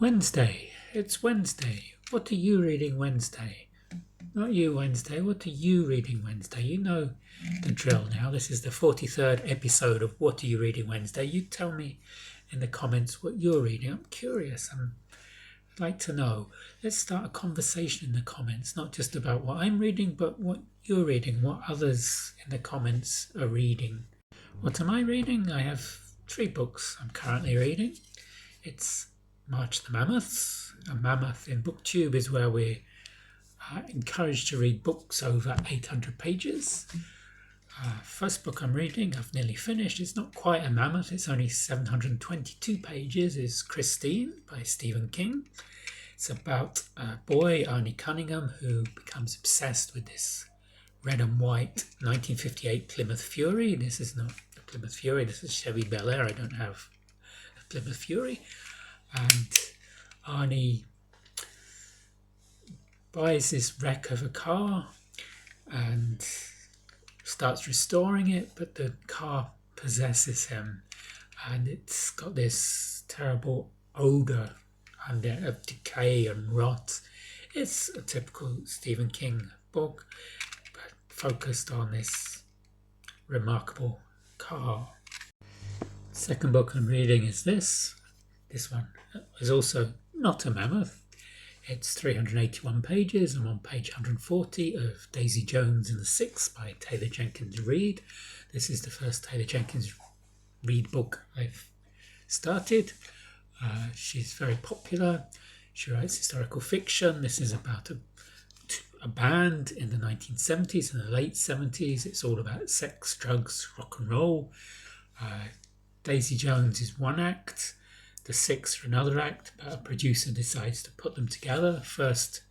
Wednesday. It's Wednesday. What are you reading Wednesday? Not you, Wednesday. What are you reading Wednesday? You know the drill now. This is the 43rd episode of What Are You Reading Wednesday? You tell me in the comments what you're reading. I'm curious. I'd like to know. Let's start a conversation in the comments, not just about what I'm reading, but what you're reading, what others in the comments are reading. What am I reading? I have 3 books I'm currently reading. It's March the Mammoths. A mammoth in BookTube is where we're encouraged to read books over 800 pages. First book I'm reading, I've nearly finished. It's not quite a mammoth, it's only 722 pages, is Christine by Stephen King. It's about a boy, Arnie Cunningham, who becomes obsessed with this red and white 1958 Plymouth Fury. This is not a Plymouth Fury, this is Chevy Bel Air. I don't have a Plymouth Fury. And Arnie buys this wreck of a car and starts restoring it, but the car possesses him and it's got this terrible odour and of decay and rot. It's a typical Stephen King book, but focused on this remarkable car. Second book I'm reading is this. This one is also not a mammoth. It's 381 pages. I'm on page 140 of Daisy Jones and the Six by Taylor Jenkins Reid. This is the first Taylor Jenkins Reid book I've started. She's very popular. She writes historical fiction. This is about a band in the 1970s and the late 70s. It's all about sex, drugs, rock and roll. Daisy Jones is one act. The Six are another act, but a producer decides to put them together, first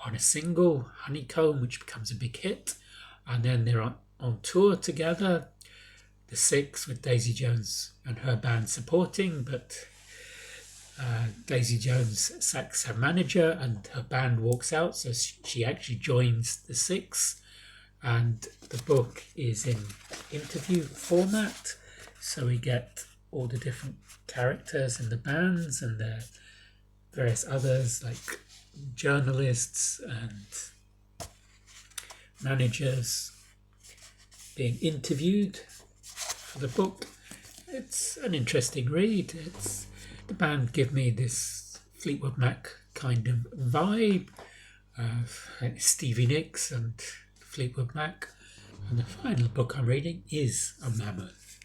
on a single, Honeycomb, which becomes a big hit, and then they're on tour together, the Six with Daisy Jones and her band supporting, but Daisy Jones sacks her manager and her band walks out, so she actually joins the Six, and the book is in interview format, so we get all the different characters in the bands and the various others like journalists and managers being interviewed for the book. It's an interesting read. The band give me this Fleetwood Mac kind of vibe, Stevie Nicks and Fleetwood Mac. And the final book I'm reading is a mammoth.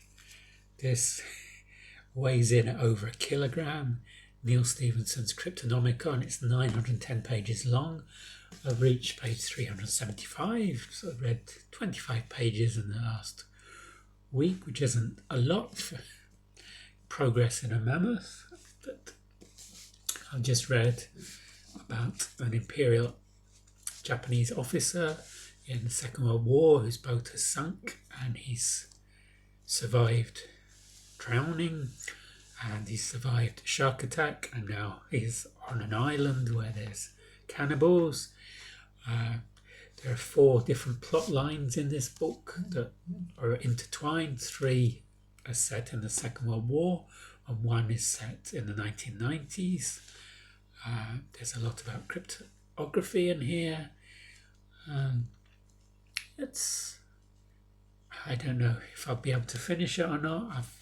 This weighs in at over 1 kilogram. Neal Stephenson's Crptonomicon. It's 910 pages long. I've reached page 375, so I've read 25 pages in the last week, which isn't a lot for progress in a mammoth, but I've just read about an Imperial Japanese officer in the Second World War whose boat has sunk and he's survived drowning and he survived a shark attack and now he's on an island where there's cannibals. There are 4 different plot lines in this book that are intertwined. 3 are set in the Second World War and 1 is set in the 1990s. There's a lot about cryptography in here. I don't know if I'll be able to finish it or not. I've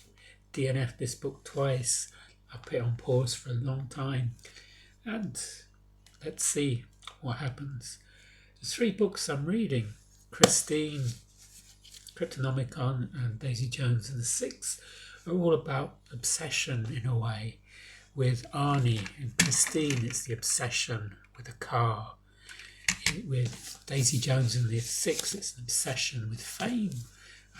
DNF'd this book twice. I put it on pause for a long time. And let's see what happens. The 3 books I'm reading, Christine, Crptonomicon and Daisy Jones and the Six, are all about obsession in a way with Arnie. And Christine, it's the obsession with a car. With Daisy Jones and the Six, it's an obsession with fame.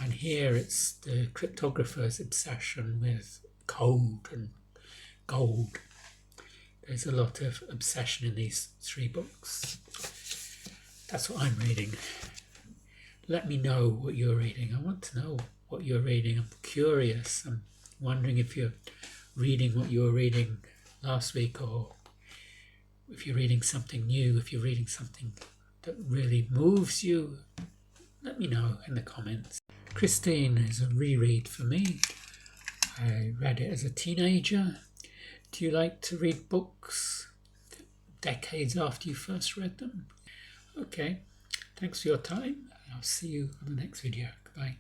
And here it's the cryptographer's obsession with code and gold. There's a lot of obsession in these 3 books. That's what I'm reading. Let me know what you're reading. I want to know what you're reading. I'm curious. I'm wondering if you're reading what you were reading last week, or if you're reading something new, if you're reading something that really moves you. Let me know in the comments. Christine is a reread for me. I read it as a teenager. Do you like to read books decades after you first read them? Okay, thanks for your time. I'll see you on the next video. Goodbye.